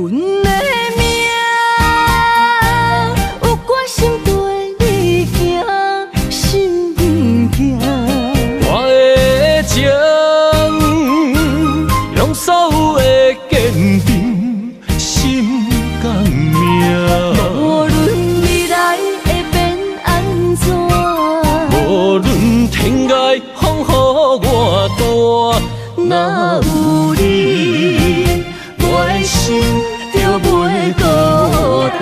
阮的命有关心对你行，心不惊。我的情用所有的坚定，心甘命。无论未来会变安怎，无论天涯风雨偌大，若有你，我的心就袂孤单。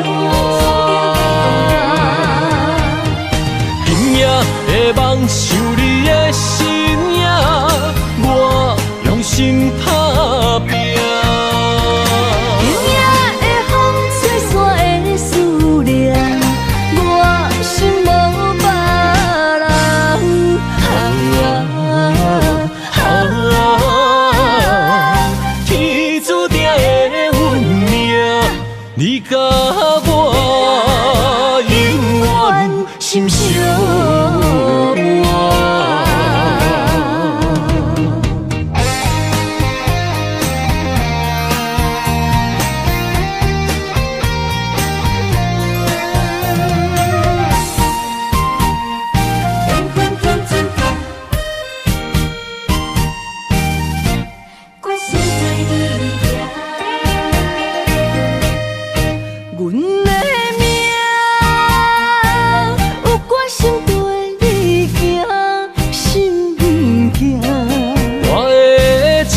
今夜的梦想你的身影，我用心打拼。今夜的风吹散的思念，我心无别人。天注定的运命，你甲我永远心相偎。关心对你行，阮的命有关心对你行，心不惊。我的情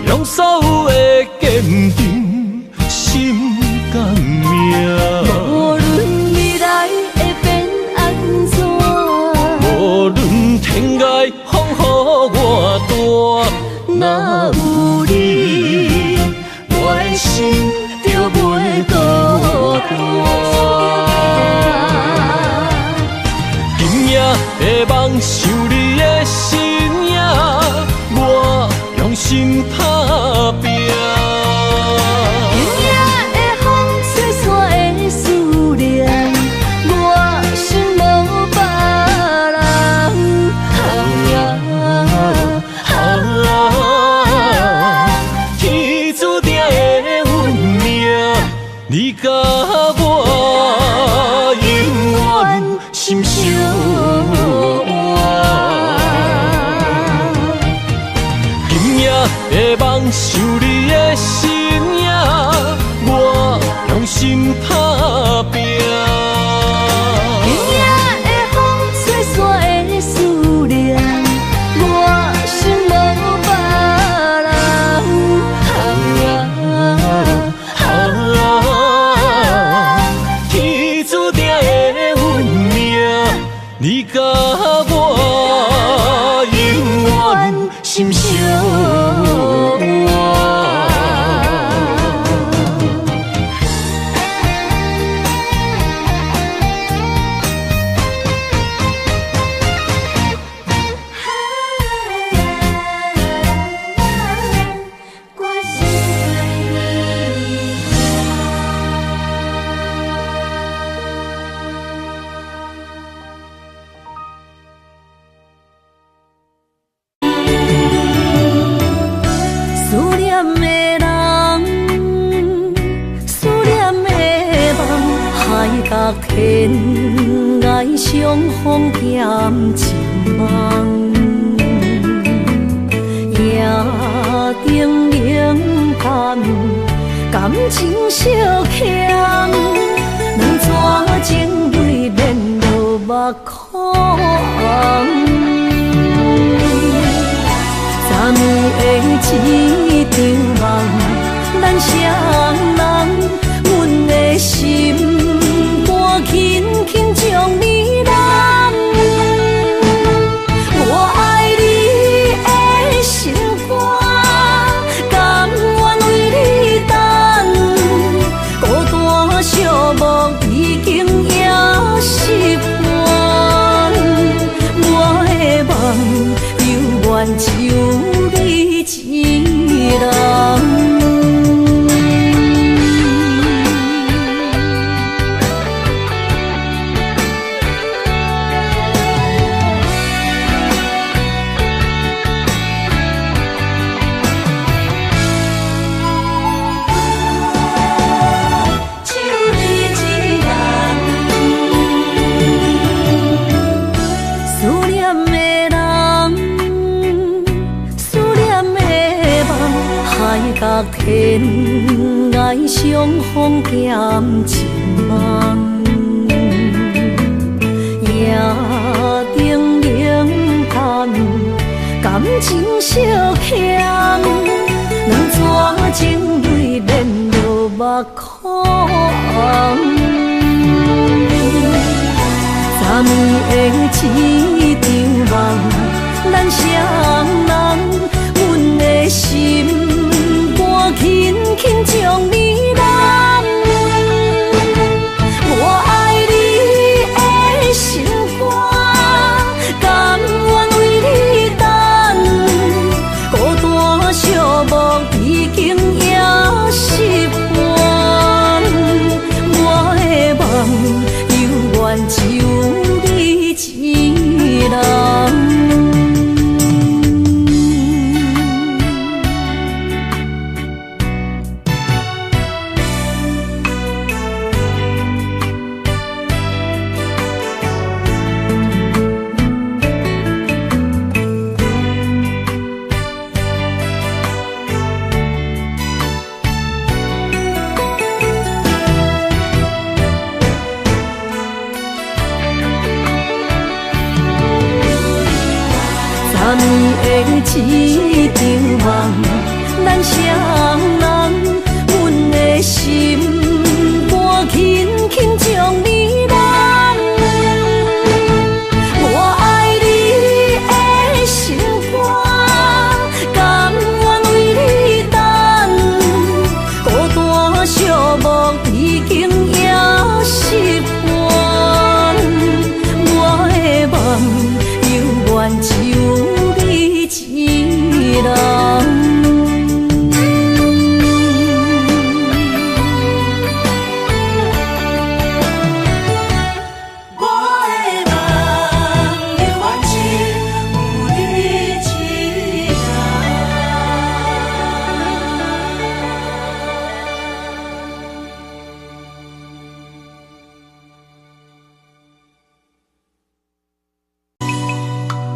用所有的坚定，心甘命。无论未来会变安怎，无论天涯风雨偌大，若有你，我的心就袂孤单。今夜的梦想你的身影，我用心打拼。今夜的风吹散的思念，我心无别人。天注定的运命，你甲我永远心相偎。今夜的梦想你的身影，我用心打拼。今夜的风吹散的思念，我心无别人。天注定的运命，你甲我永远心相偎。关心对你思念的人，思念的梦，海角天涯相逢兼情梦。夜灯冷淡，感情小强，两撮情泪免落目眶。昨暝的一场梦，咱双人，阮的心肝轻轻将你揽。我爱你的心肝，甘愿为你等，孤单寂寞已经也习惯。我的梦永远只有你一人。甲天涯相逢减情梦，夜灯冷淡，感情烧香，两撮情泪连落目眶。昨暝的一场梦，咱双人，阮的心肝轻轻将你揽。我爱你的心肝，甘愿为你等，孤单寂寞已经也习惯。我的梦犹原只有你一人。昨暝的一场梦，咱双人，阮的心肝轻轻将你揽。我爱你的心肝，甘愿为你等，孤单寂寞已经也习惯。我的梦犹原只有一人。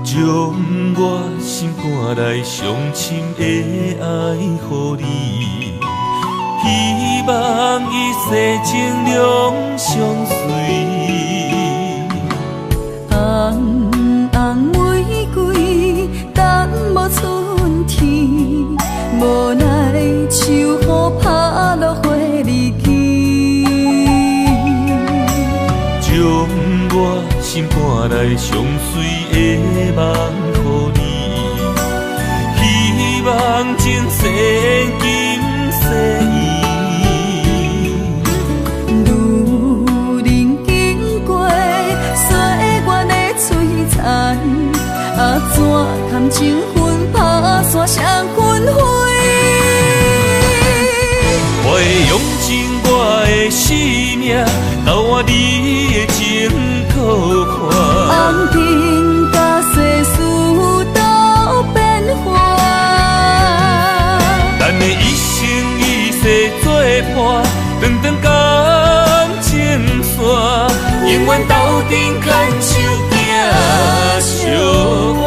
将我心肝内上深的爱予你，希望一世情两相随。红红玫瑰等无春天，无奈秋雨拍落花离去。将我心肝内上水的梦予你，希望前世今世依。路人经过岁月的璀璨，怎堪情分打散双魂飞？我会用尽我的生命，交换你的情可看。红尘甲世事都变化，咱的一生一世作伴，长长感情线，永远斗阵牵手行相伴。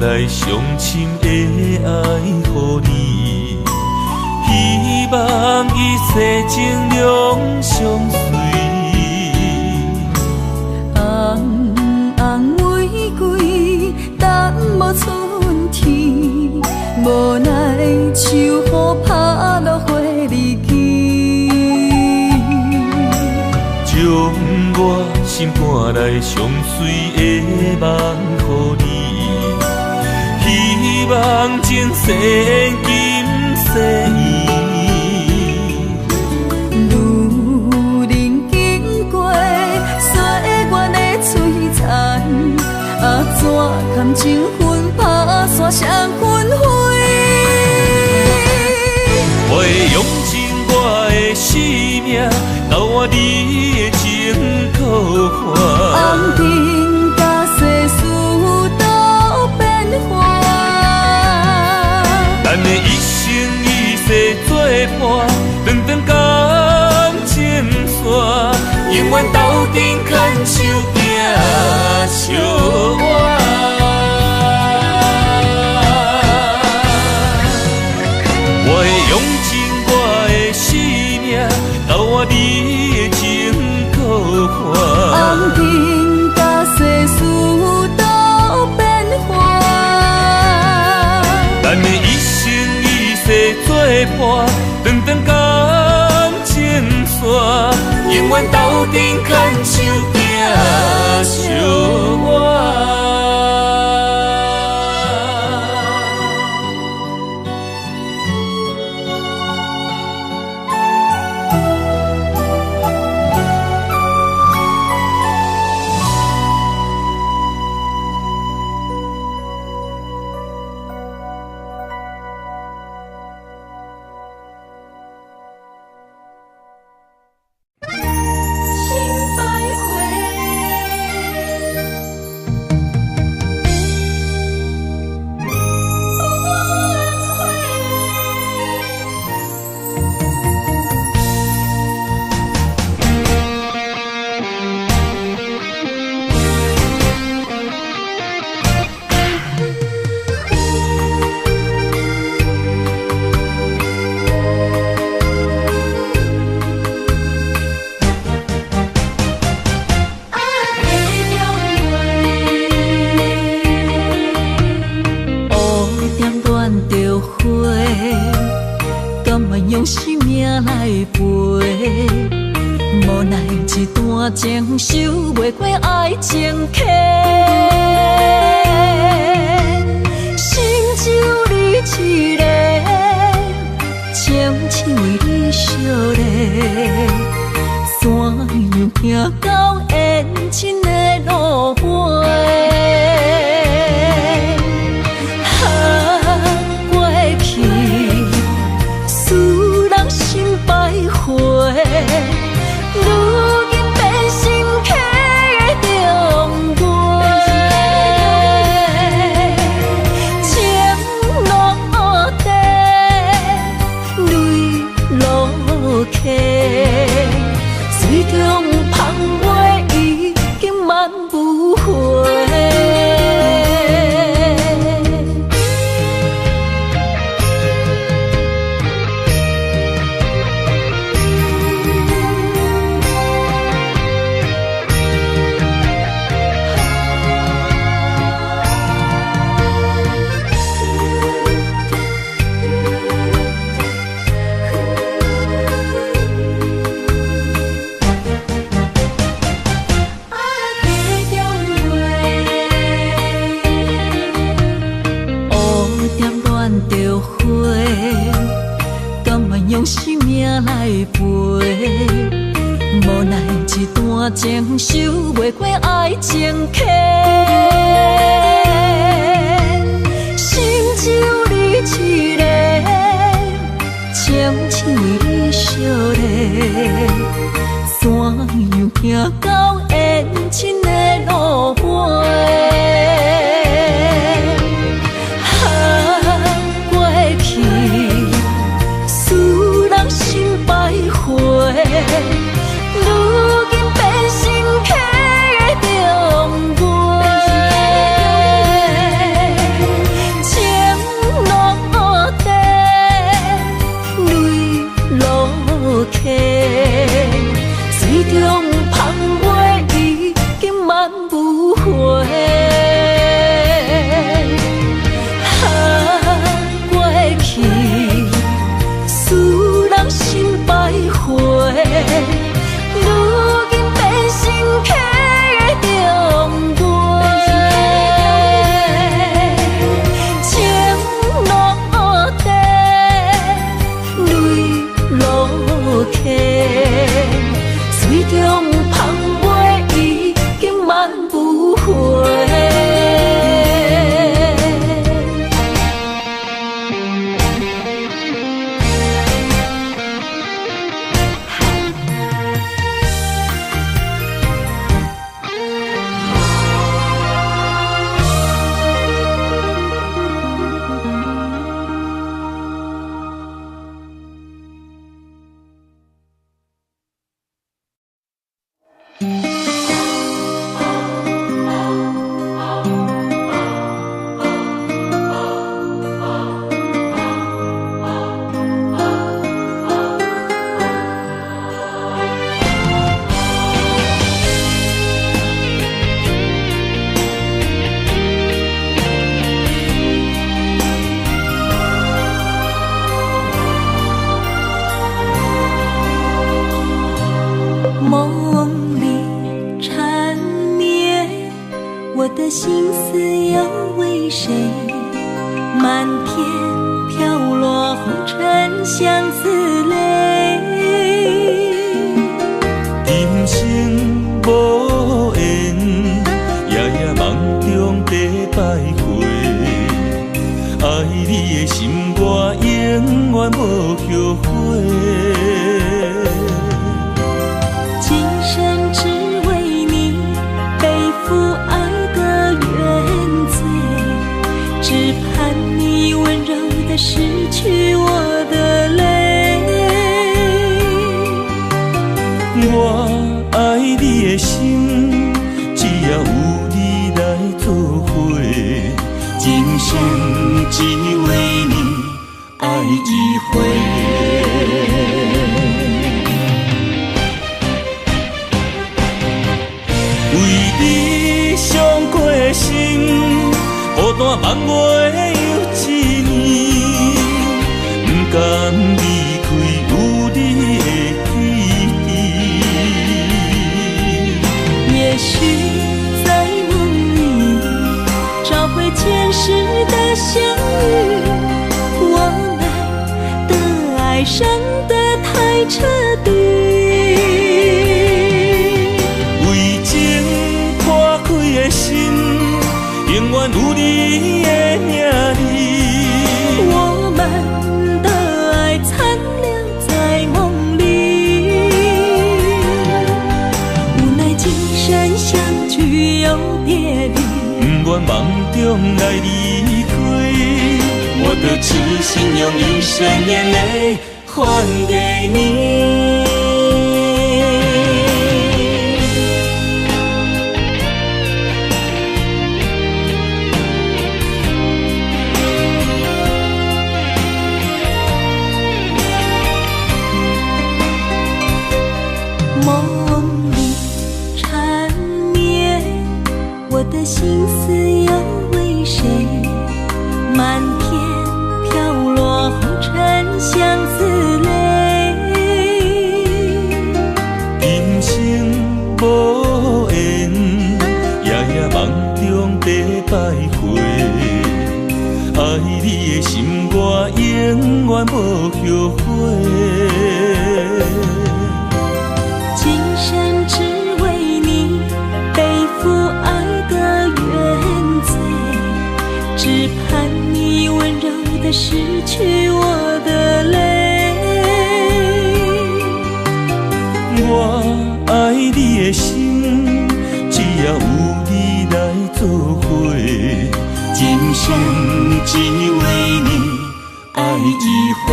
来上深的爱予你，希望一世情两相随。红红玫瑰等无春天，无奈秋雨拍落花离去。将我心肝内上水的梦予你，希望前世今世依。路人经过岁月的璀璨，怎堪情分打散双魂飞？会用尽我的生命，交换你的情可换。红尘甲世事都变化，咱的一生一世作伴，长长感情线，永远斗阵牵手行相伴。我会用尽我的生命，交换你的情可换。红尘甲世事都变化，咱的一生一世作伴，长长感情线，永远斗阵牵手行相伴。用生命来陪，无奈一段情守袂过爱情客，心只有你一个，情只为你烧热，山又行到缘尽的路尾。如今变心客的重陪，情落地，泪落下，水中芳袂已经万不回。用生命来陪，无奈一段情守袂过爱情客，心只有你一个，情只为你烧热，山又行到缘尽的路尾。如今变心客的重陪，情落地，泪落下，水中芳袂天飘落红尘相思泪。今生无缘，夜夜梦中在徘徊。爱你的心，我永远无后悔。今生只为你背负爱的原罪，只盼你温柔地拭去我的泪。我爱你的心，只要有你来作伙，今生只为你爱一回。为你伤过心，孤单万月又一年，不甘离开有你的起点。也许在梦里找回前世的相遇，我们的爱伤得太彻底。为情破开的心，永远有你的名字。我们的爱残留在梦里，无奈今生相聚又别离，不愿梦中来离开，我的痴心用一生眼泪还给你。梦里缠绵，我的心思又为谁？漫天飘落红尘相思泪。今生无缘，夜夜梦中在徘徊。爱你的心，我永远无后悔。今生只为你背负爱的原罪，只盼你温柔地拭去我的泪。我爱你的心，只要有你来作伙，今生只为你爱一回。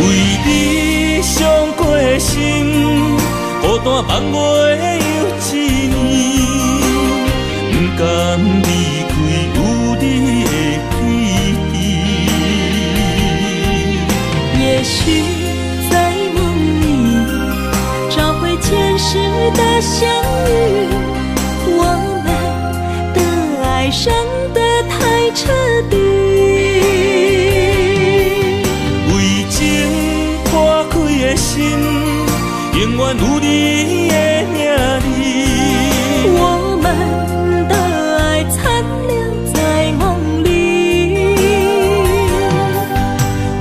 为你伤过心，孤单万月又一年，不甘离开有你的起点。也许在梦里找回前世的相遇，我们的爱伤得太彻底。为情破开的心，永远有你的名字。我们的爱残留在梦里，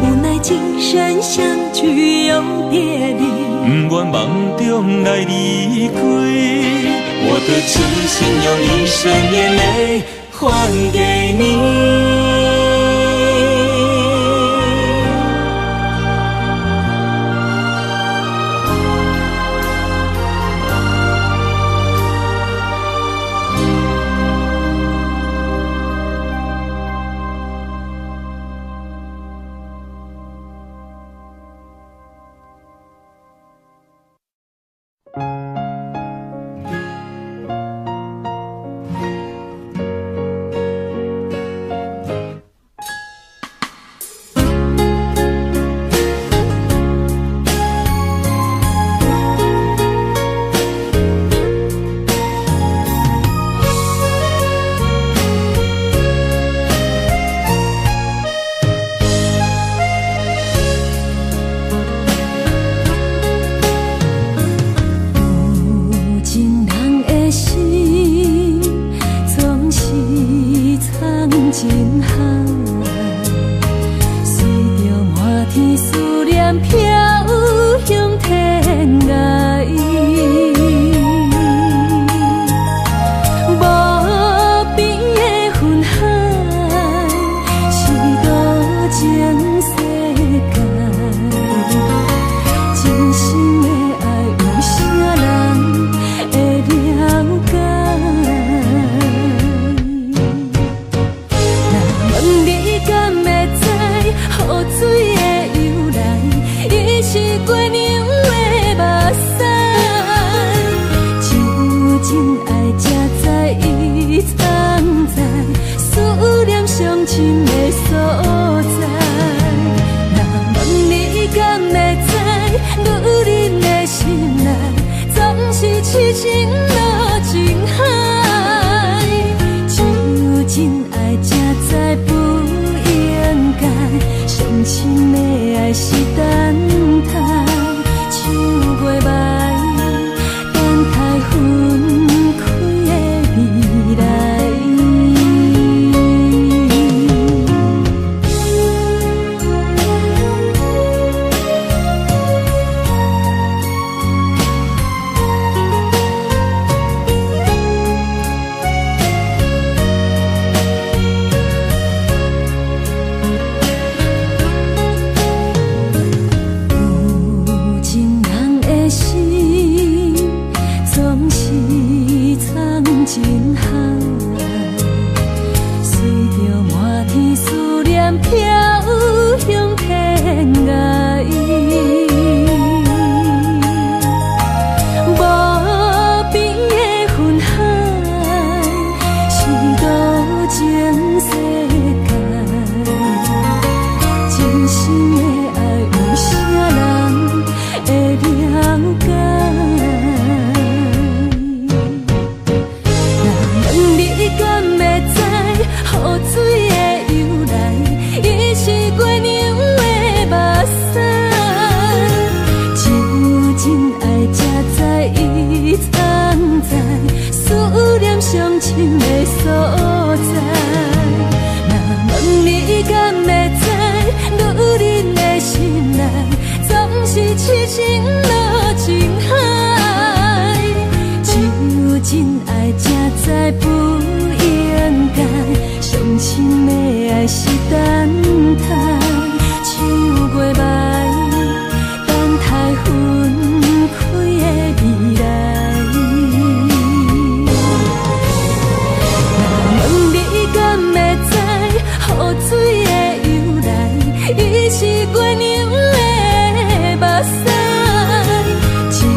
无奈今生相聚又别离，不愿梦中来离开，我的痴心用一生眼泪还给你。随着满天思念飘向天涯。无边的云海，是多情世界。真心的爱，有啥人会了解？若问你敢会知，雨水的由来，伊是月娘的目屎。只有真爱才知伊藏在思念上深的所在。若问你敢会知，女人的心内总是痴情落情海。只有真爱才知不应该，伤心的爱是等待，像月霾等待分开的未来。若问你敢会知，雨水的由来，伊是月娘的目屎。只有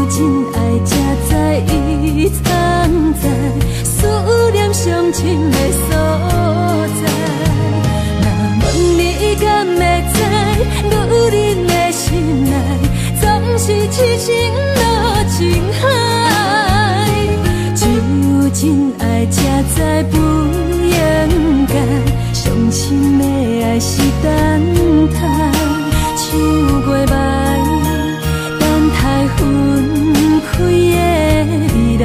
真爱才知伊藏在思念上深的所在。若问你敢会知，女人的心内总是痴情落情海。只有真爱才知不应该，伤心的爱是等待，像月霾等待分开的未来。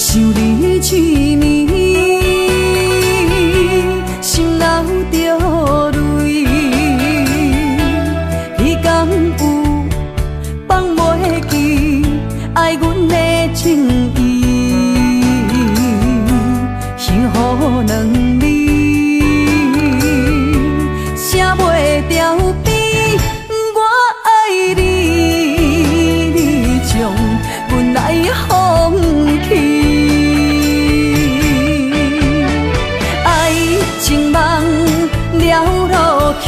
想你一年，心流着泪。你敢有放袂记爱阮的情意？幸福两字写袂掉悲，我爱你，你将阮爱放弃。了落去，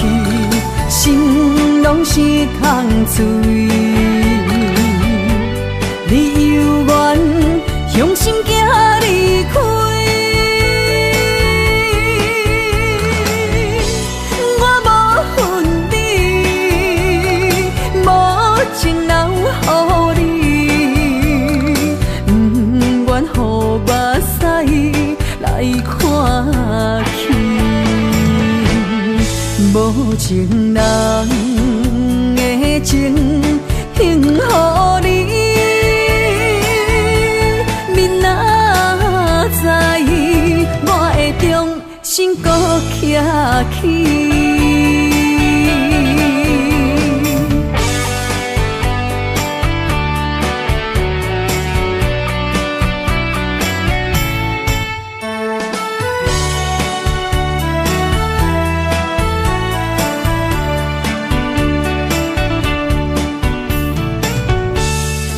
心拢是空嘴。你犹原向心行离开，我无恨你，无情留予你，不愿予目屎来看去。无情人的情献予你，明仔载我会重新搁徛起。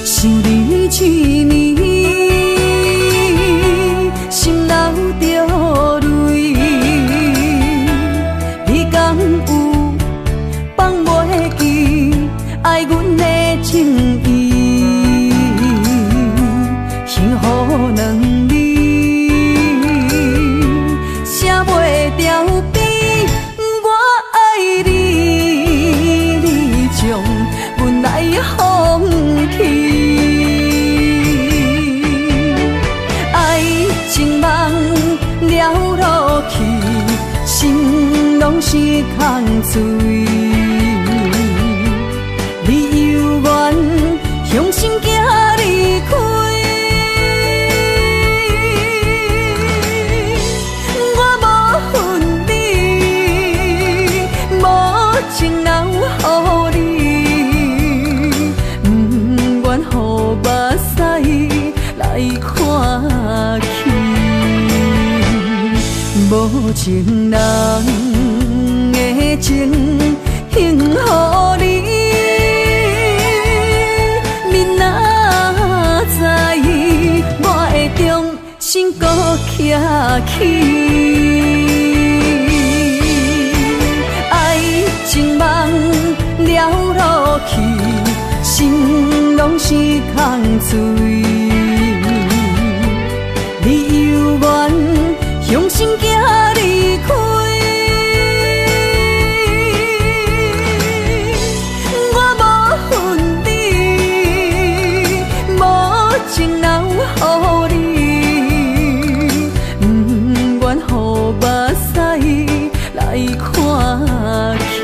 想你一年，心流着泪。你敢有放袂记爱阮的情意？幸福两字拢是空嘴。你犹原向心行离开，我无恨你，无情留予你，不愿予目屎来看去，无情人的情献予你。心搁徛起，爱情梦了落去，心拢是空嘴。你犹原向心行离开，我无恨你，无情留予你。来看去，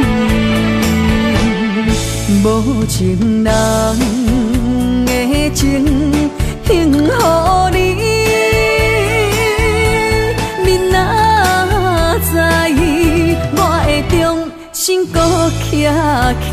无情人的情献予你。你若知，我会重新搁徛起。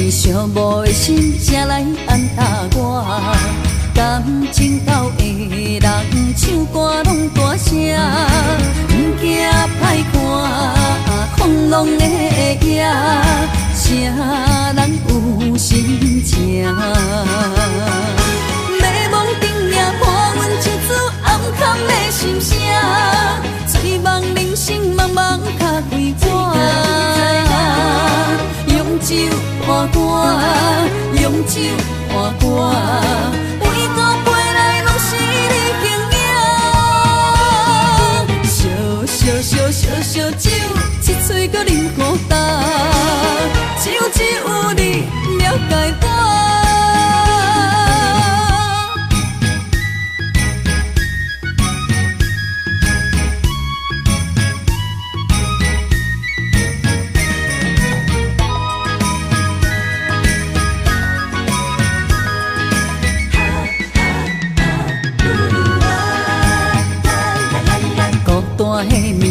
寂寞的心，才来安踏我。感情到的人唱歌拢大声，不惊歹看，风浪的野，啥人有心情？美梦顶也破阮一次暗藏的心声，醉梦人生茫茫脚归我。用酒换歌，用酒换歌，每个杯内拢是你形影。烧酒，一嘴搁啉孤单，只有你了解我。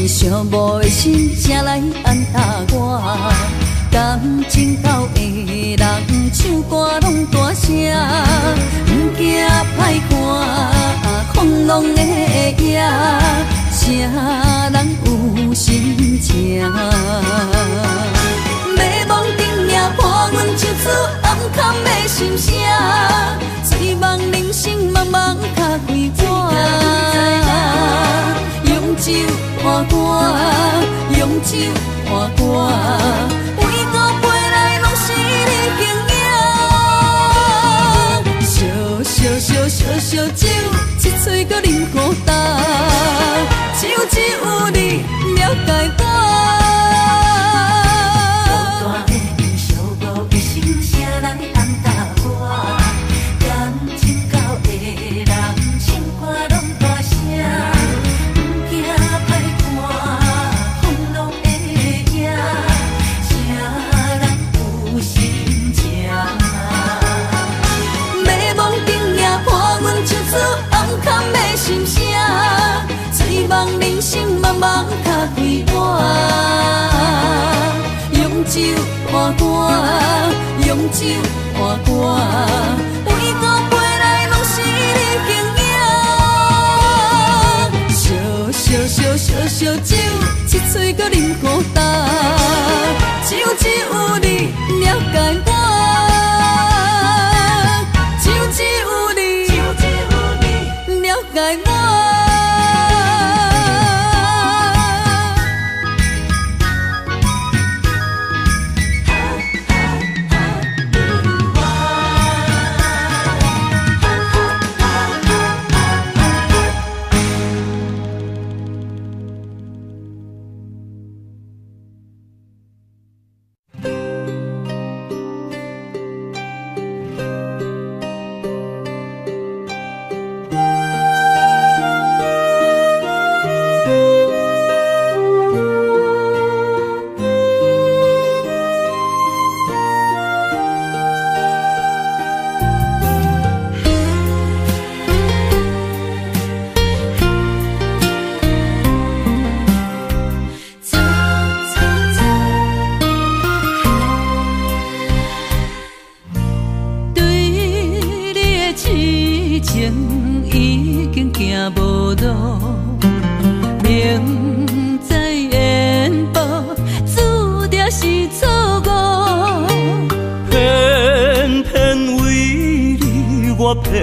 寂寞的心，才来安踏我。感情到的人唱歌拢大声，不惊歹看，风浪的野，啥人有心情？美梦顶也破阮一次暗藏的心声，醉梦人生茫茫脚归我。用酒换歌，用酒换歌，每个杯内拢是你形影。烧酒，一嘴搁啉孤单，只有你了解我。孤单的你，寂寞的心，谁来安踏我？感情到的人，唱歌拢大声。心声，醉梦人生茫茫脚归我。用酒换歌，用酒换歌，每个杯内拢是你形影。烧酒，一嘴搁啉孤单，只有你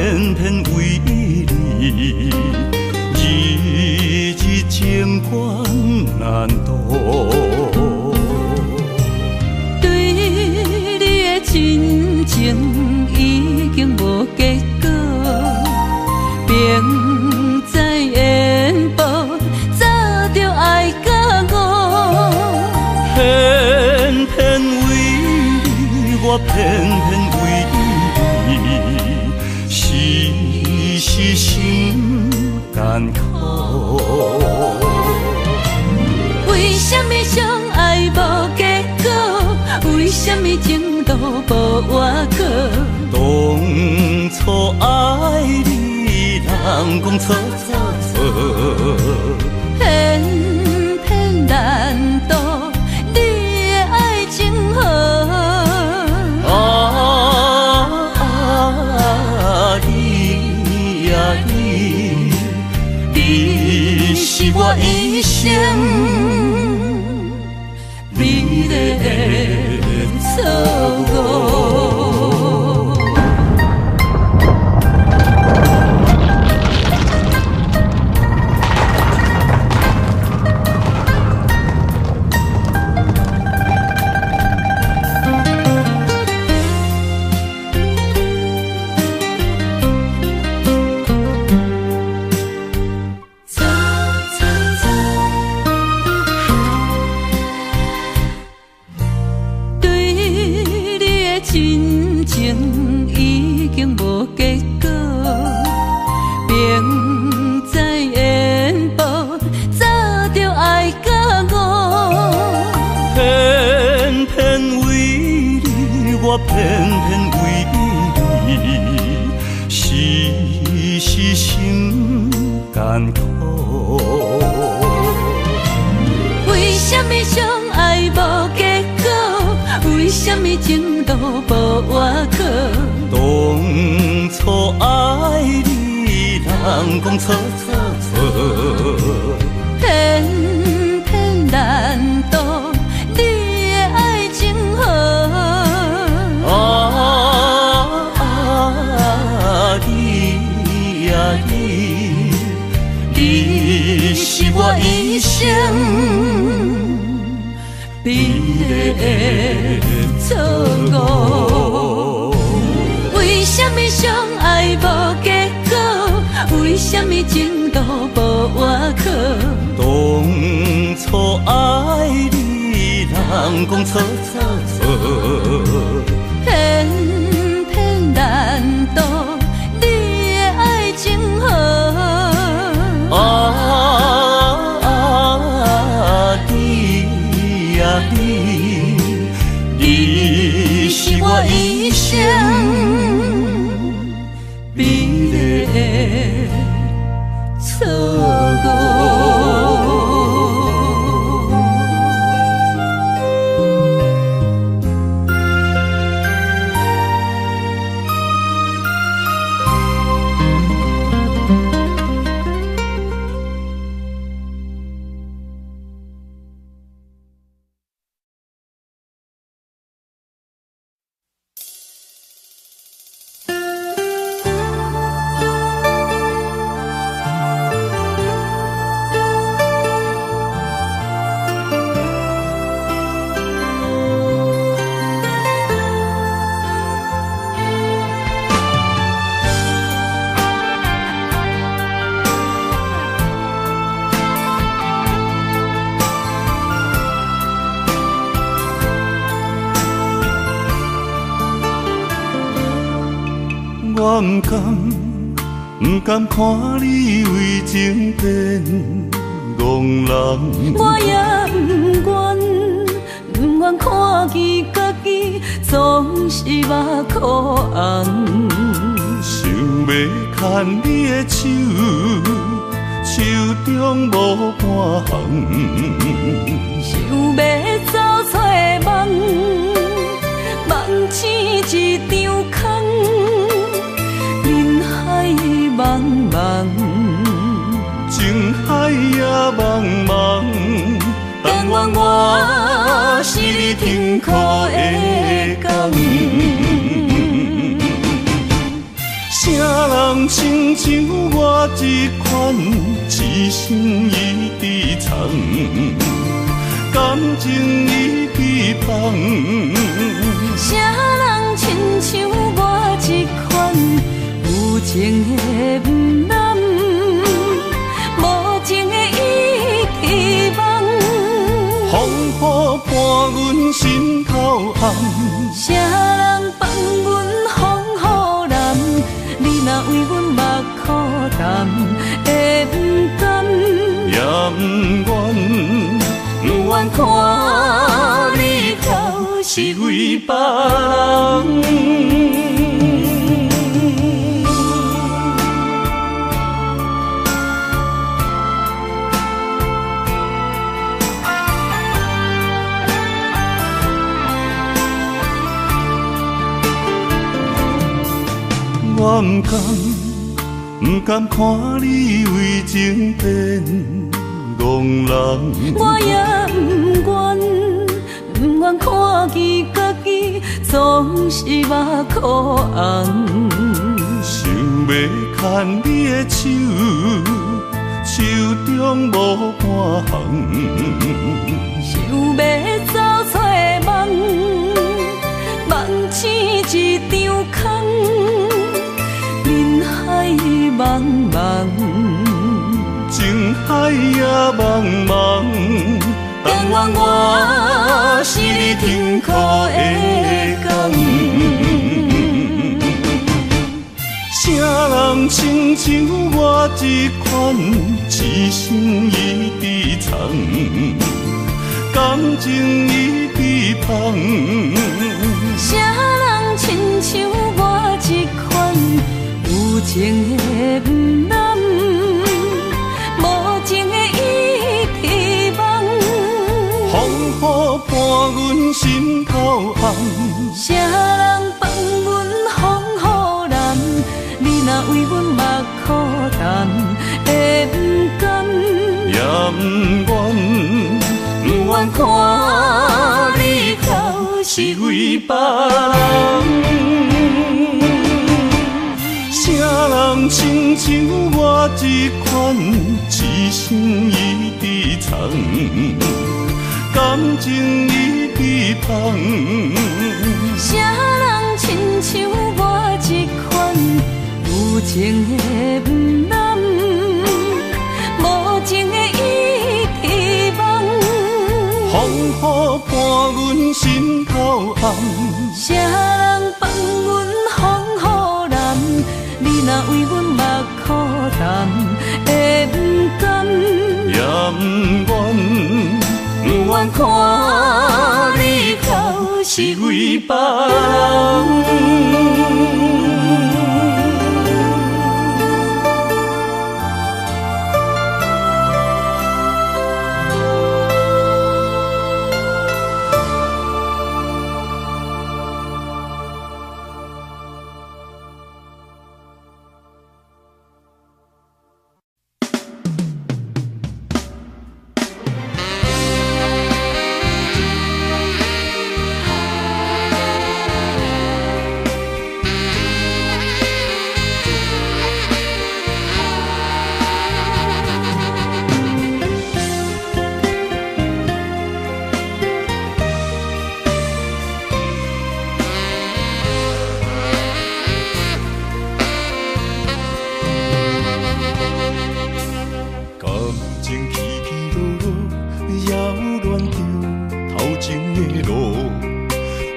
偏偏为你，日日情关难渡。对你的真情已经无结果，明知缘报，早就爱甲我。偏偏为你，我偏偏为你，时时心艰苦。为什么相爱无结果？为什么情路无外口？当初爱你，人讲错错错，偏偏难渡你的爱情河。你呀你，你是我一生美丽的错误。真情已经无结果，明知缘报，早就爱甲我。偏偏为你，我偏偏为你，时时心艰苦。为什么相爱无结果？为什么情路无外口？当初爱你，人讲错错错，偏偏难渡你的爱情河。你呀你，你是我一生美丽的错误。为什么相爱无结果？为什么情路无外口？当初爱你，人讲错错错，偏偏难渡你的爱情河。你呀你，你是我一生美丽的错误。我不甘看你为情变憨人，我也不愿看见家己总是目苦红。想要牵你的手，手中无半项，想要走出梦，梦醒一场空。人海茫茫，情海也茫茫，但愿我是你痛苦的工。啥人亲像我这款一生伊伫藏，感情伊伫放。啥人亲像我这款有情的不男，无情的伊希望。风雨伴阮心头红，啥人放阮风雨男？你若为阮目苦淡，会不甘？也不愿，不愿看你头是为别人。我不甘看你为情变憨人，我也不愿看见家己总是目眶红。想要牵你的手，手中无半项，想要走出梦，梦醒一场空。人海茫茫，情海也茫茫，但愿我是你痛苦的港。啥人亲像我这款一生伊伫藏，感情伊伫放。啥人亲像我这款有情的不男，无情的伊希望。风雨伴阮心头红，啥人放阮风雨男？你若为阮目苦淡，会不甘？也不愿，不愿看你头是为别人。啥人亲像我这款一生伊伫藏，感情伊伫放。啥人亲像我这款有情的不男，无情的伊希望。风雨伴阮心头红，啥人放阮风雨男？你若为阮目苦淡，会不甘？也不愿，不愿看你头是为别人。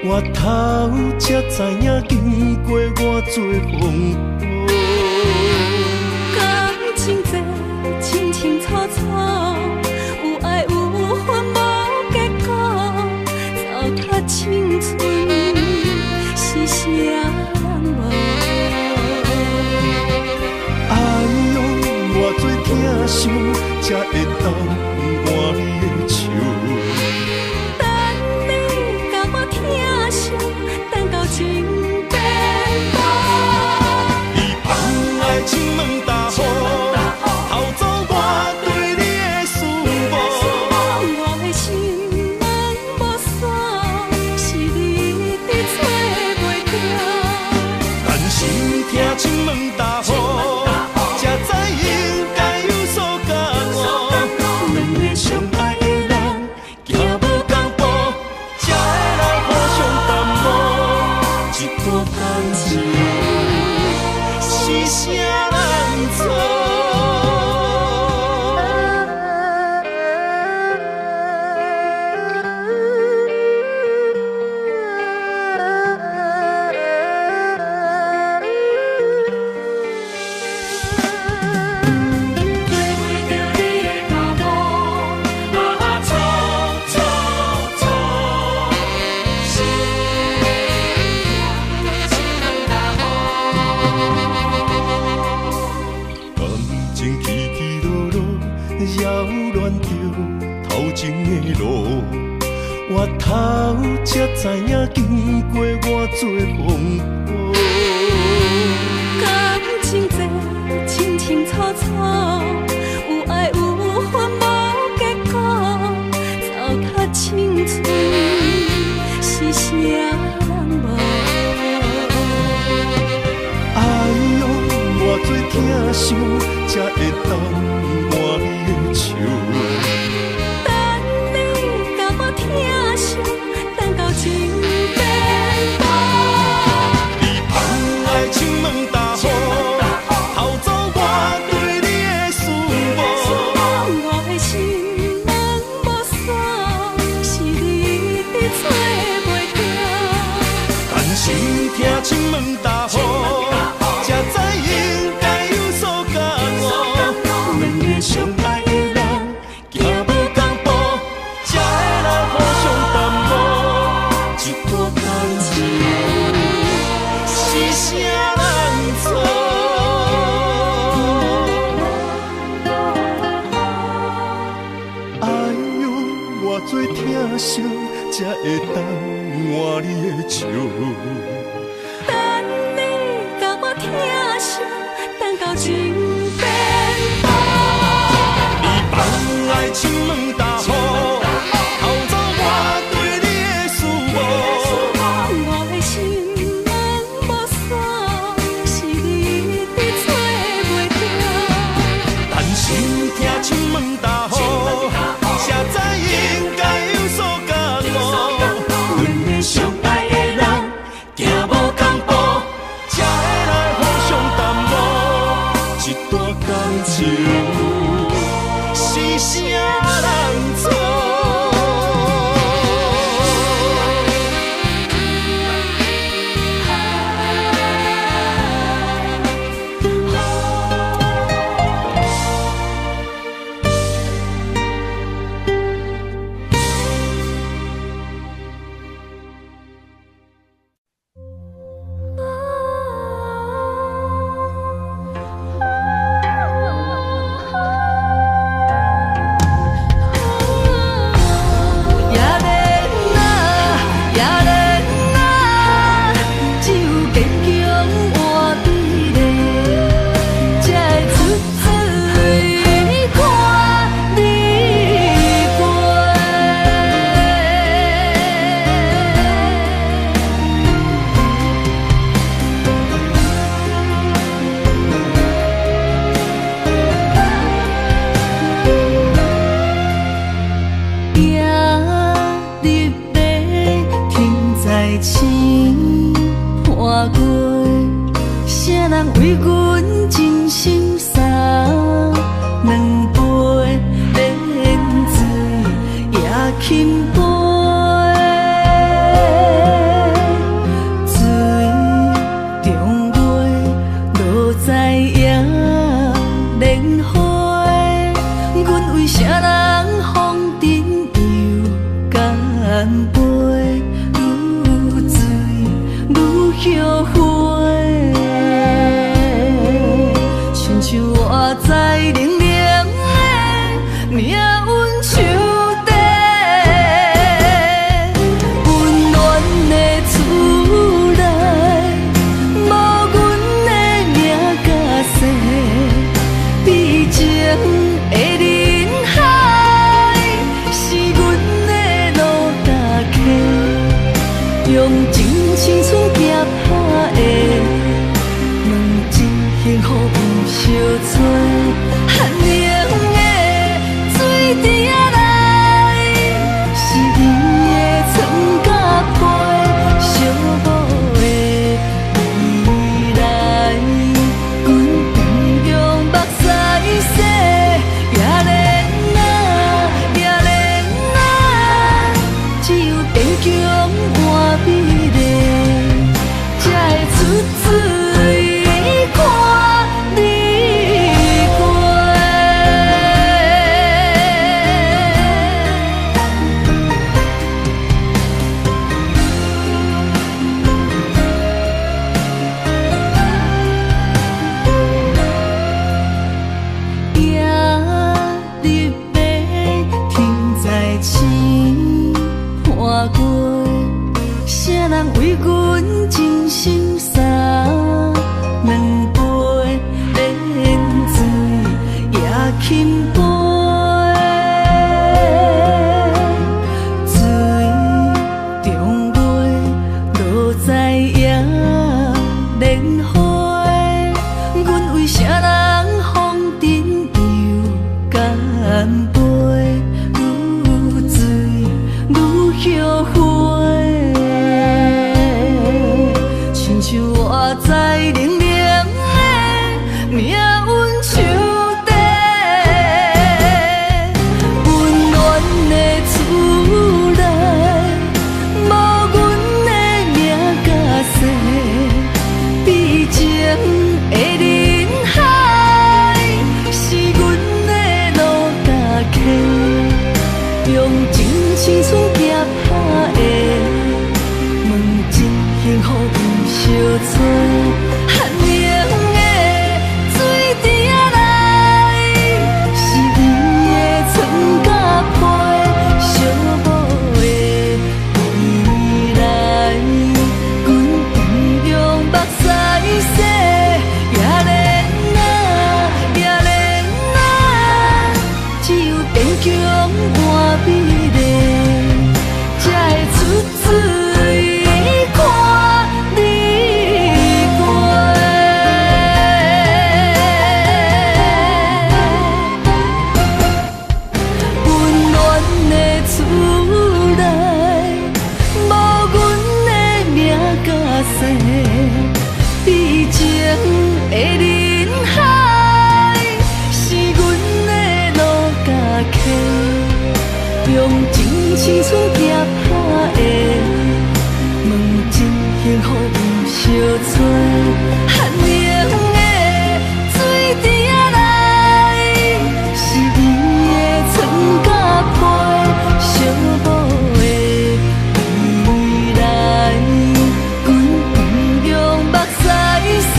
我头才知影，经过我做风雨。感情这清清楚楚，有爱有恨无结果，糟蹋青春是啥人无？哎呦，偌多疼伤，才会当换你的手。情变薄，你放爱亲门大雨，偷走我对你的思慕。我的心门无锁，是你伫找袂到。但是听亲门大雨。头才知影经过偌多风波。感情这清清楚楚，有爱有恨无结果，糟蹋青春是啥人无？哎呦，偌多疼伤才会当换你的手。等你甲我疼惜，等到情变薄。你放爱情问大雨，偷走我对你的思慕。我的心人无散，是你找袂到。但是听亲问大雨，才知应该有所感悟。两个相爱的人，行无同步，才会来互相淡薄。一段感情是啥人错？哎呦，偌多疼惜，才会当换你的手。等你甲我疼惜，等到情变薄。你放爱情问大雨，偷走我对你的思慕。我的心人无散，是你找袂到。但是听亲问大雨，才知应该有所感悟。两个相爱的人，行无同步，才会来互相淡薄。一段感情是啥人错？只有坚强换美丽。杯，谁人为阮真心洒两杯冷水也轻杯，水中月落在也莲花，阮为谁人风尘又干杯？愈醉愈后悔，亲像我在冷冷的命运手底，温暖的厝内，无阮的名甲姓，悲情的人海，是阮的路甲客，用真青春夹拍的，问一幸福有相找。寒冷的水滴仔来，是伊的床甲被，寂寞的未来，阮不用目屎洗，也连只有坚强换美丽，才会出水看你过。温暖的厝内，无阮的名甲姓，悲情的人海，是阮的路甲客，用真青春夹拍的，问真幸福有相找。寒冷的水滴仔来，是伊的床甲被，寂寞的未来，阮不用目屎洗，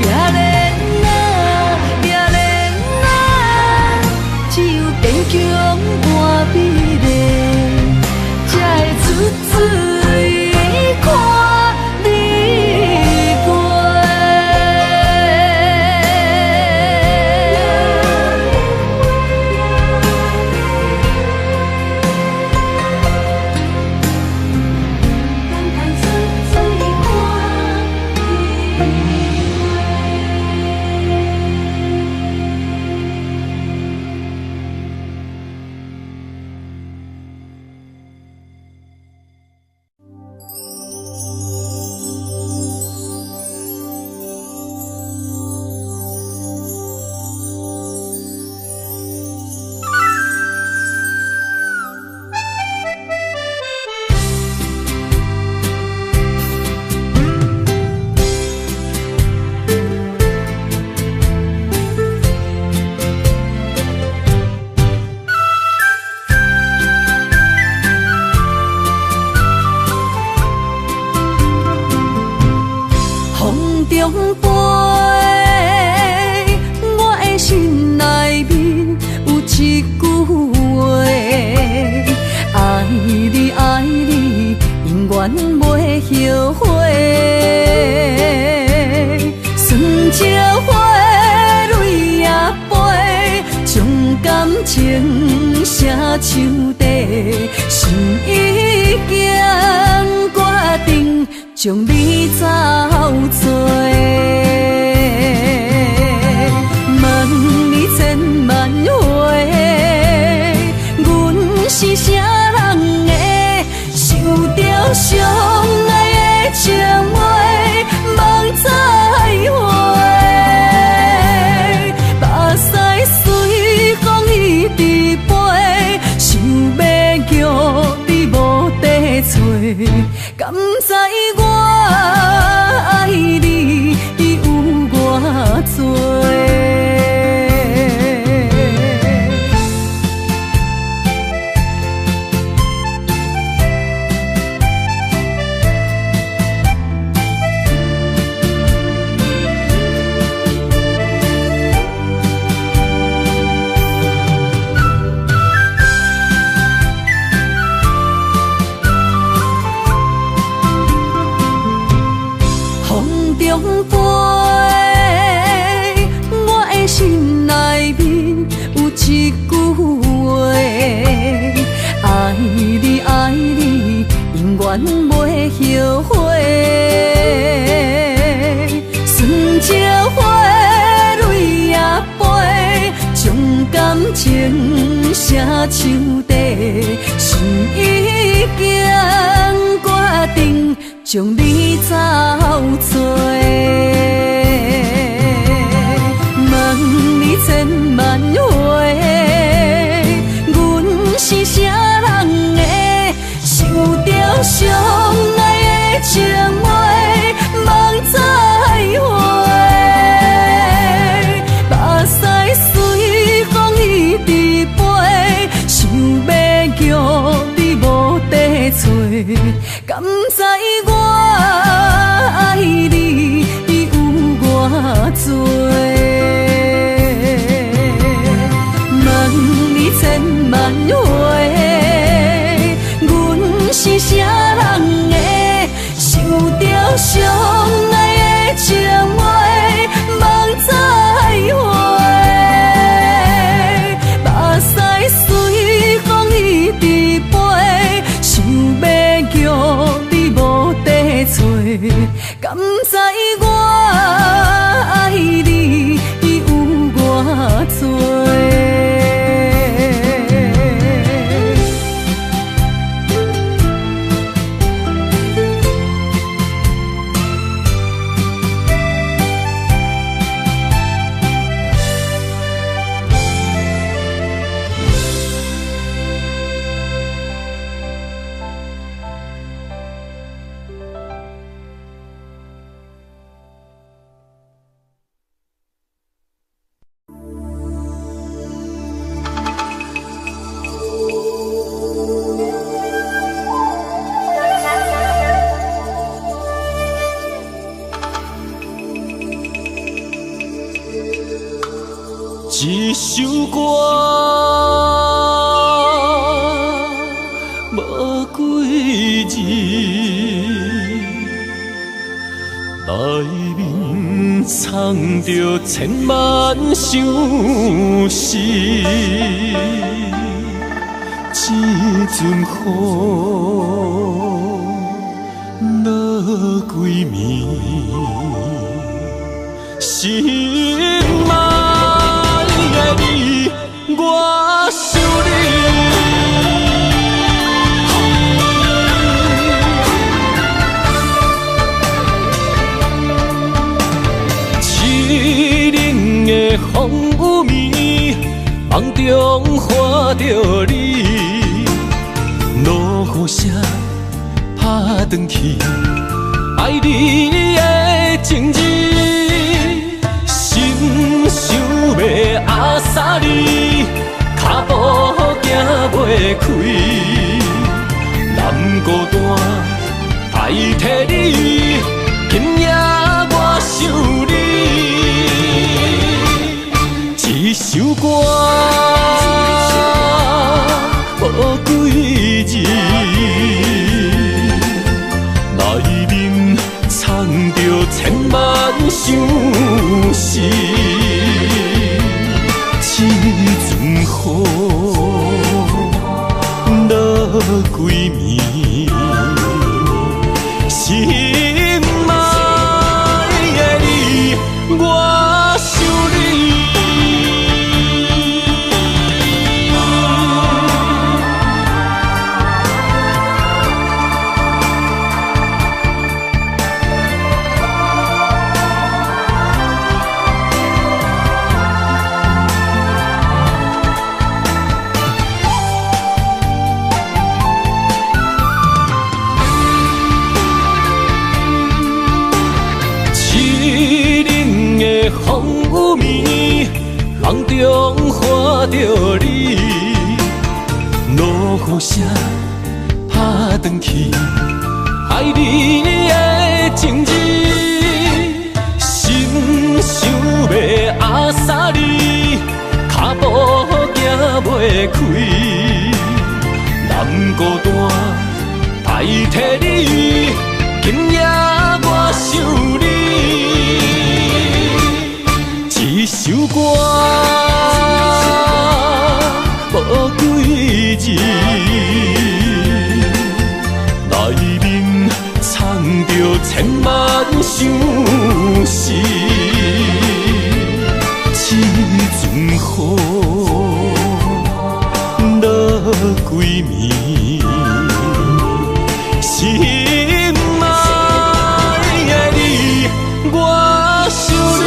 也连只有坚强换美丽，才会出水看你过。风中飞，我的心内面有一句话，爱你爱你，永远袂后悔。酸椒花泪也飞，将感情写唱地，心已经决定。将你走做，万年千万回，阮是啥人的，想着相爱的情话，梦再会。目屎随风一直飞，想要叫你无地找，敢知我爱你有偌多？袂后悔。纯情花蕊也飞，将感情写唱地，心已经决定将你走找。问你千万回，阮是啥人的，想着相爱的情话，梦再会。目屎随风一直飞，想要叫你无地找，敢知我爱你有偌多？千万回，阮是啥人的，想着相爱的情话，梦再会。目屎随风一直飞，想要叫你无地找，敢知我爱你有偌多？一首歌无几字，内面藏着千万相思。一阵雨落几暝，心爱的你，我想你。凄冷的风雨暝，梦中看着你，落雨声打转去，爱你的情字。想要压煞你，脚步行袂开，难孤单代替你，今夜我想你。一首歌无几字，内面藏着千万相思。一阵雨落几暝，心爱的你，我想你。风雨暝，梦中看着你，落雨声打转去，爱你的情字，心想要压煞你，脚步行袂开，难孤单代替你，今夜我想你。一首歌无几字，内面千万相思，这阵雨落几暝，心爱的你，我想你，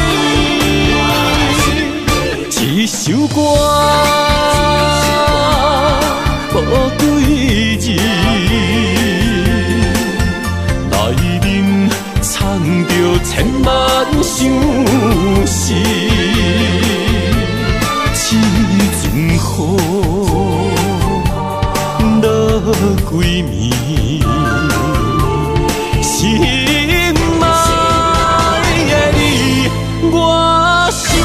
一首歌无对字。唱着千万相思，这阵雨落几暝，心爱的你，我想你。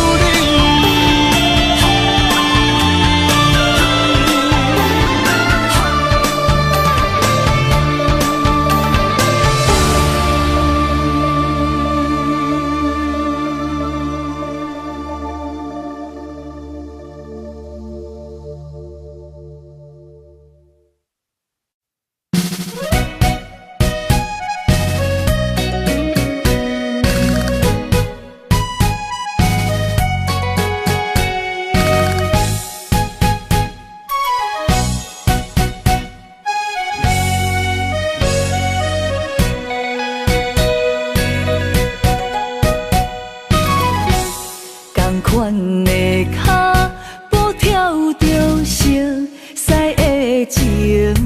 越跳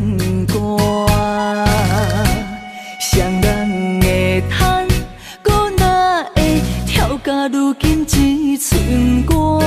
越孤单。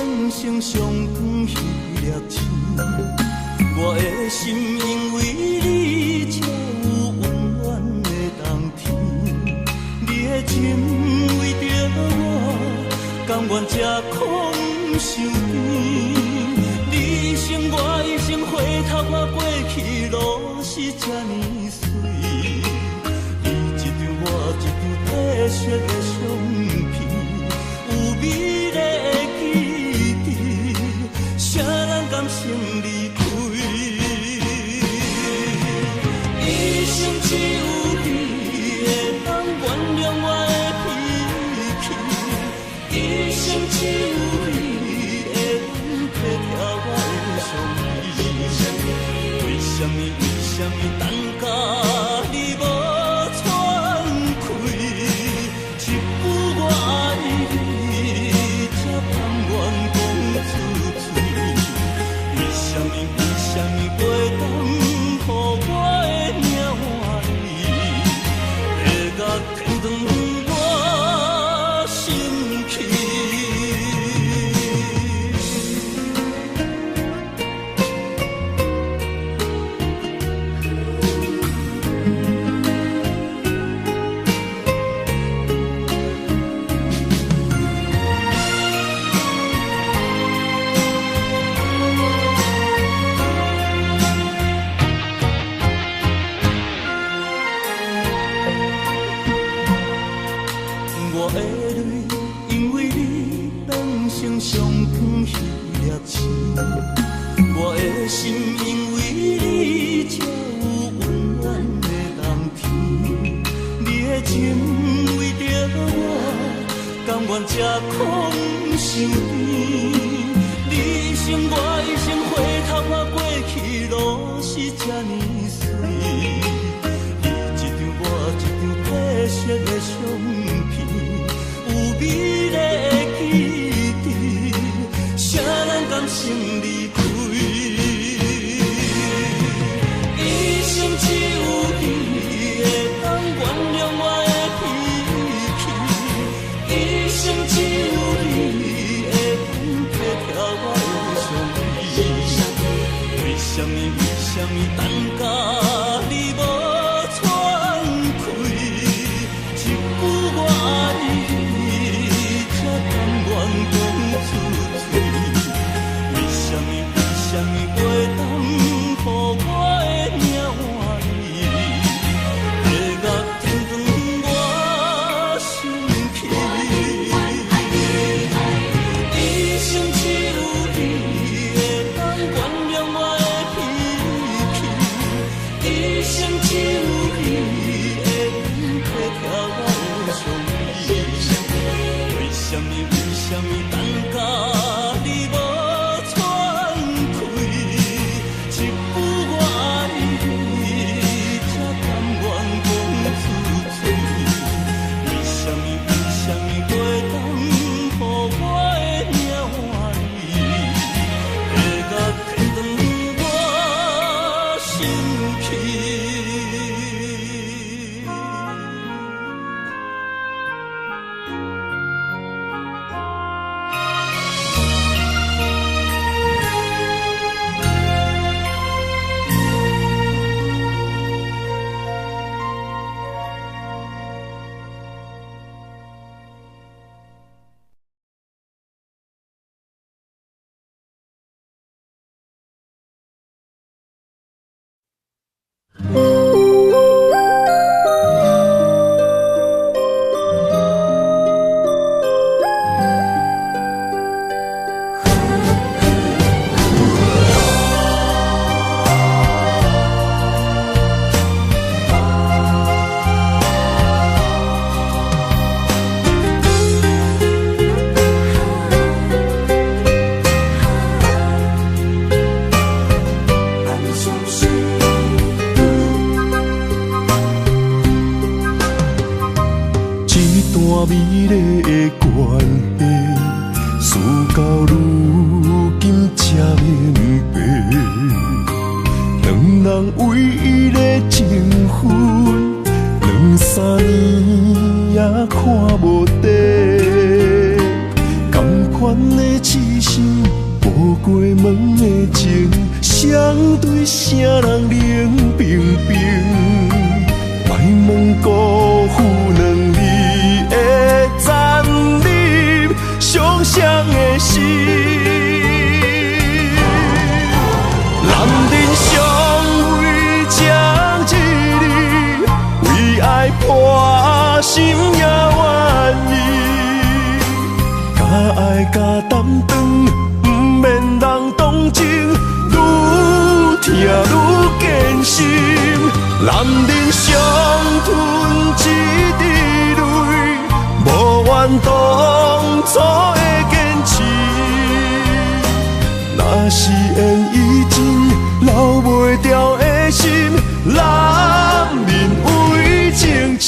变成上光彼粒星。我的心因为你才有温暖的冬天，你的情为着我，甘愿这苦受甜。你生我一生，回头看过去路是这呢水。你一张我一张褪色的相片，有美丽的记忆，谁人甘心离开？一生只有你会当原谅我的脾气，一生只有你会当体贴我的伤悲。为什么等到你无喘气？一句我爱你，才甘愿讲出嘴。为什么袂当予我的命换你，会甲天长我心去？我的泪因为你变成上光彼粒星，我的心因为你才有温暖的冬天。你的情为着我，甘愿这苦受甜。你生我一生，回头看过去路是这呢水。你一张我一张褪色的相片，有美丽的记忆，谁人甘心离开？一生只有你会当原谅我的脾气，一生只有你会当体贴我的伤悲。为什么等到你无喘气？一句我爱你，才甘愿讲出嘴。为什么袂当予我的命换你，会甲天长我心去？一生只有你会当原谅我的脾气，一生只有你会当体贴我的伤悲。为什么等到你无喘气？一句我爱你，才甘愿讲出嘴。为什么袂当予我的命换你，会甲天长我心去？美丽的关系，事到如今才明白，两人为伊的情分，2、3年也看无底，同款的痴心，无过门的情，相对啥人冷冰冰？莫问辜负两字的残忍，伤谁的心？男人尚未将一日，为爱破心也愿意，假爱假担当，不免人同情，愈疼愈艰辛。男人伤吞一滴泪，无怨当初的坚持。若是缘已尽，留袂掉的心，男人为情痴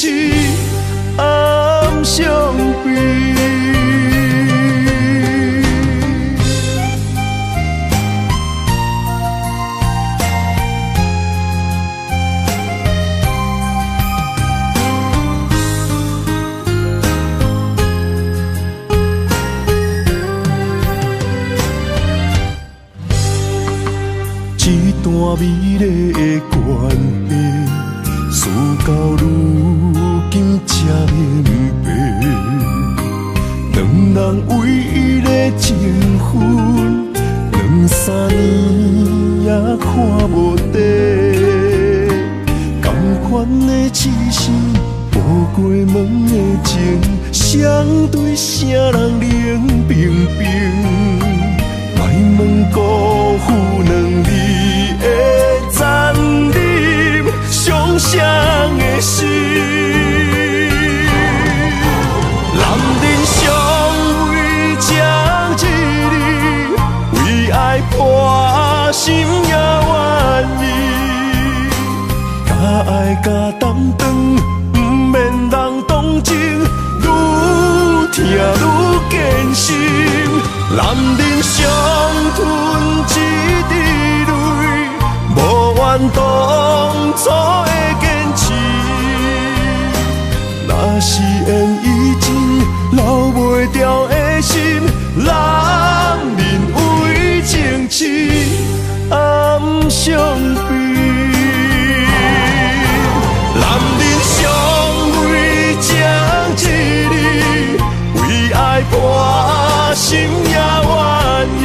暗伤悲。一段美丽的关系，事到如今才明白，两人唯一的情分，2、3年也看无底。同款的痴心，无过门的情，相对啥人冷冰冰？莫问辜负两字的残忍，伤谁的心？男人尚未将一日，为爱破心也愿意，假爱假担当，不免人同情，愈疼愈艰辛。男人伤吞一滴泪，无怨当初的坚持。若是缘已尽，留袂掉的心，男人为情痴暗伤悲。男人尚未将一日，为爱破心也愿意，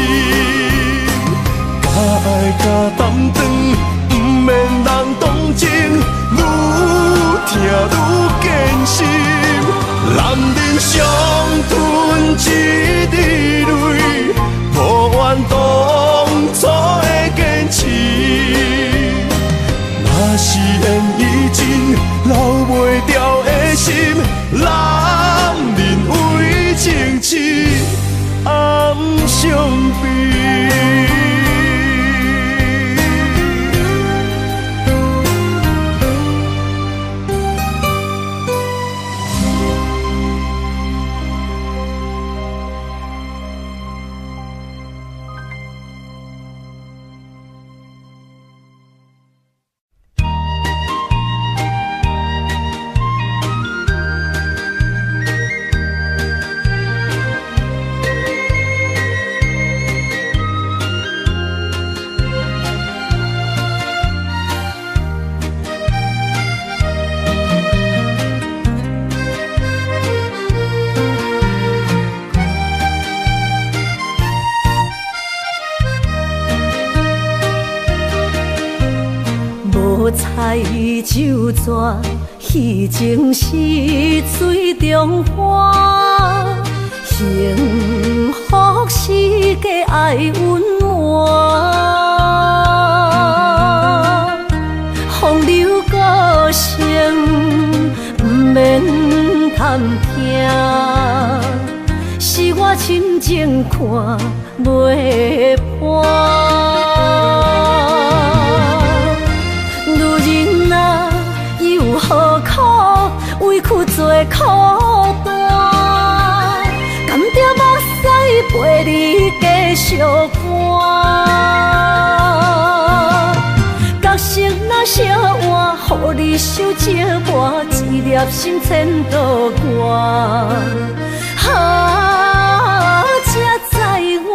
假爱假担当，不免人同情，愈疼愈艰辛。男人伤吞一滴泪，无怨当初的坚持。若是缘已尽，留袂掉的心，男人为情痴暗伤悲。彩酒泉，戏情是水中花，幸福是家爱温暖。风流歌声不免贪听，是我深情看袂破。何苦委屈做苦担？甘着目屎陪你继续寒。角色若烧换，予你受折磨，一粒心千度外。才知我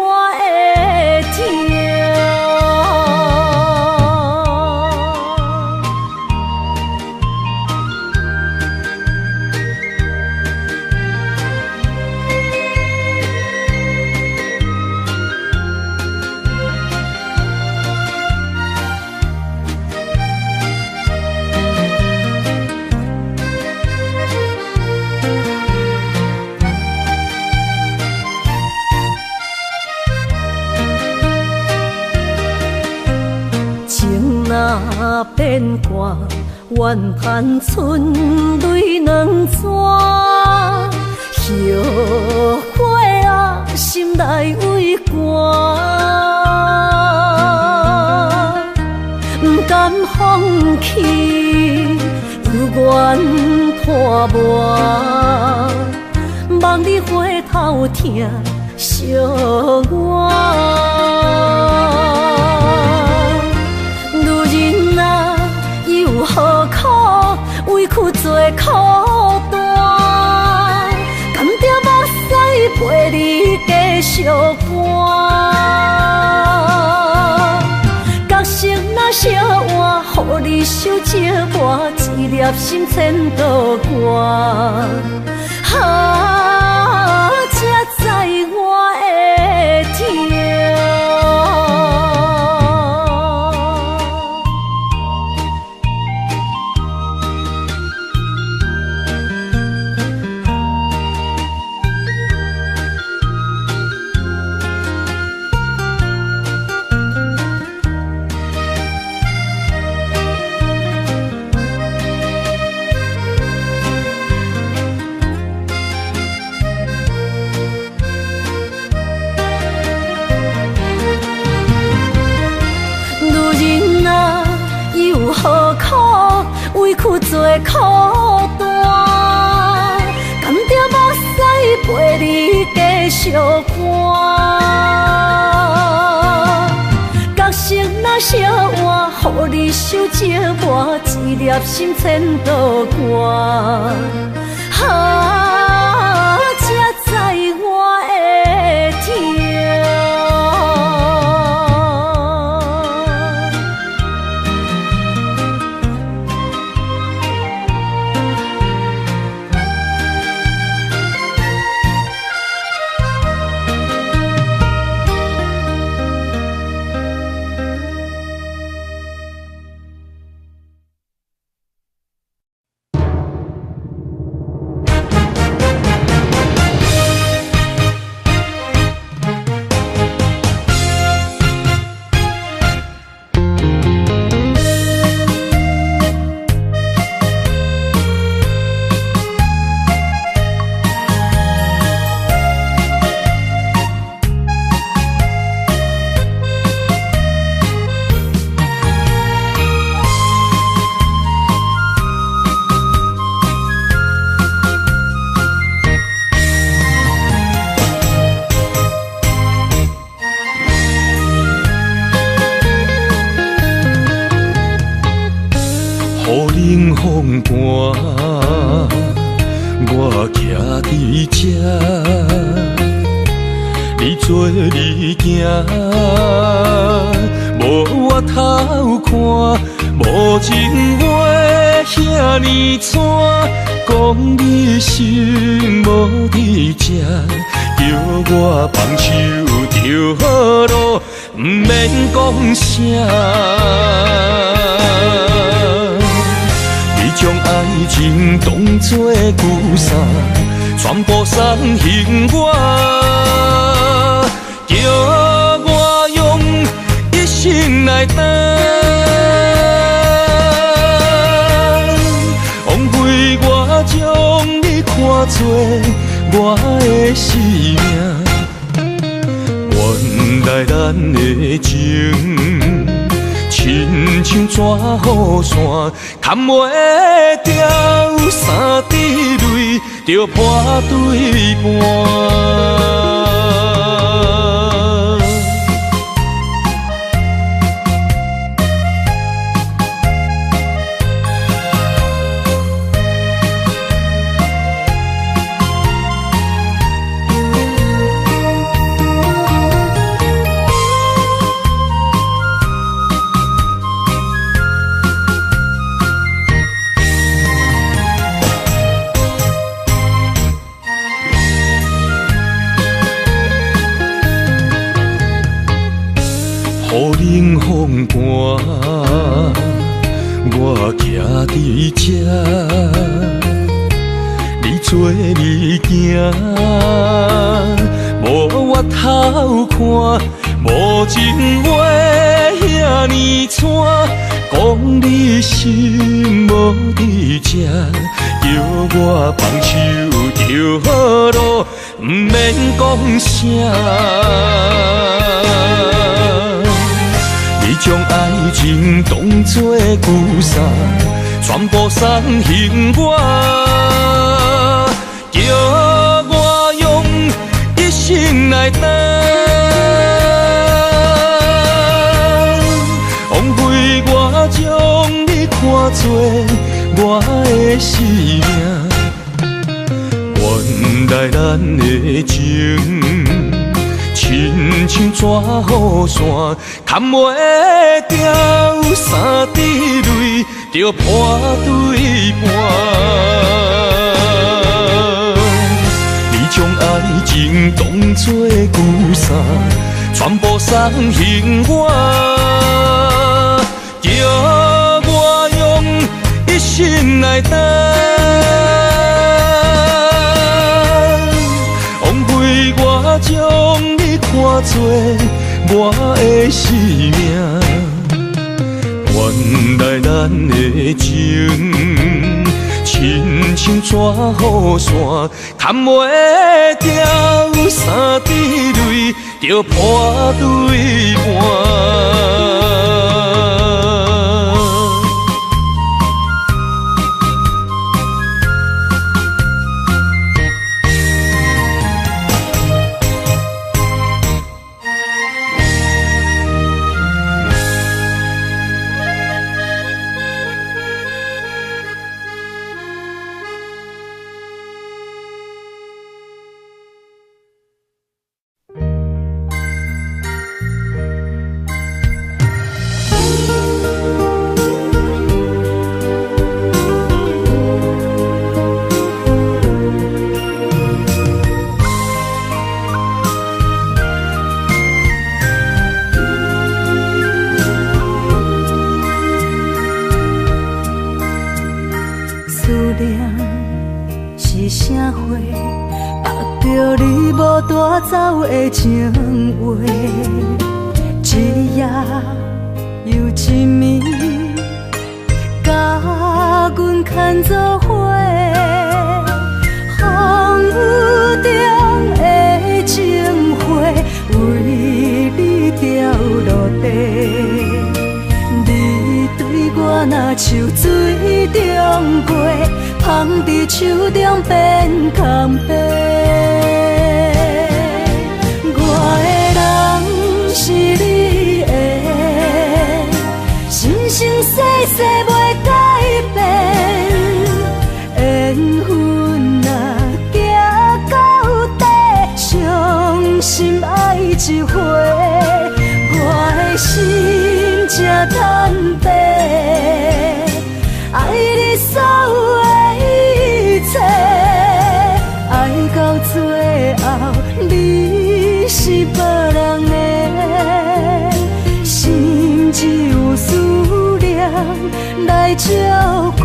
若变卦，怨叹春泪两逝。后悔啊，心内为寒，不甘放弃，有缘拖磨，望你回头听惜我。女人啊，又何苦委屈做苦担？甘着目屎陪你继续寒。角色若烧换，予你受折磨，一粒心千道寒。才知我的痛。何苦委屈做苦担？甘着目屎陪你继续寒。角色若烧换，予你受折磨，一粒心千道寒。才知我的痛。冷风寒，我徛伫这，你做你行，无我头看，无情话遐尼惨，讲你心无伫这，叫我放手就好咯，不免讲啥。将爱情当作旧衫，全部送还我，叫我用一生来等，枉费我将你看作我的生命，原来咱的情。亲像纸雨伞，砍袂掉三滴泪，就破对半。冷风寒，我徛伫这，你做你行，无我头看，无情话遐年长，讲你心无伫这，叫我放手就好咯，不免讲啥。你将爱情当作旧衫，全部送还我，叫我用一生来等。枉费我将你看作我的生命，原来咱的情亲像纸雨伞，砍袂掉三滴泪，就破对半。你将爱情当作旧衫，全部送还我，叫我用一生来等。枉费我将你看作我的生命，原来咱的情亲像纸雨伞，砍袂掉三滴泪，就破对半。带走的情话，一夜又一暝，甲阮牵做伙。风雨中的情花，为你掉落地。你对我若像水中月，芳伫手中变空白。是你的，生生世世袂改变。缘分若行到底，伤心爱一回。我的心才坦白，爱你所有的一切，爱到最后，你是别人的。只有思念来照过。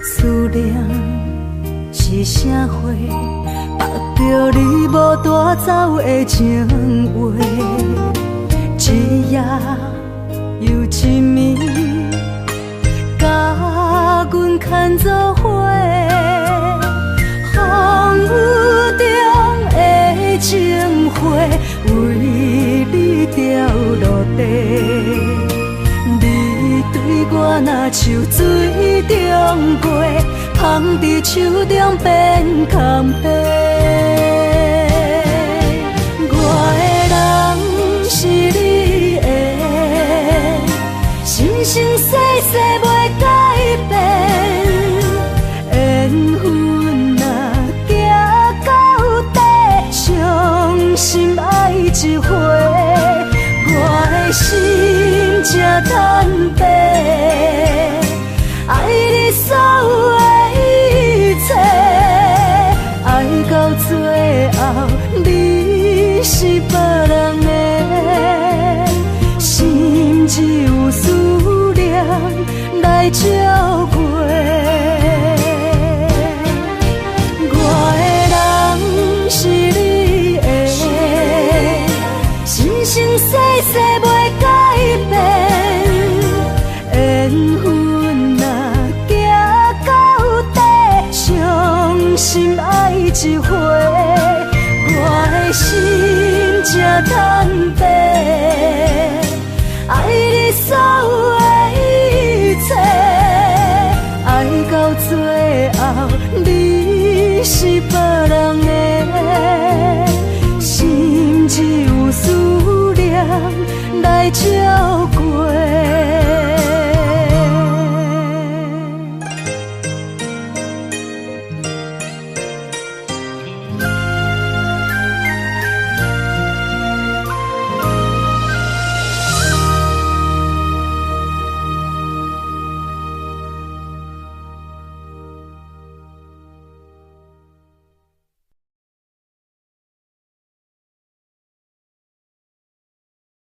思念。是啥货？目着你无带走的情话，一夜又一暝，甲阮牵做伙。风雨中的情花，为你掉落地。你对我若像水中月。芳伫手中变空白，我的人是你的，生生世世袂改变。缘分若行到底，伤心爱一回。我的心才坦白，爱你所有的。后，你是别人的，心只有思念来照顾。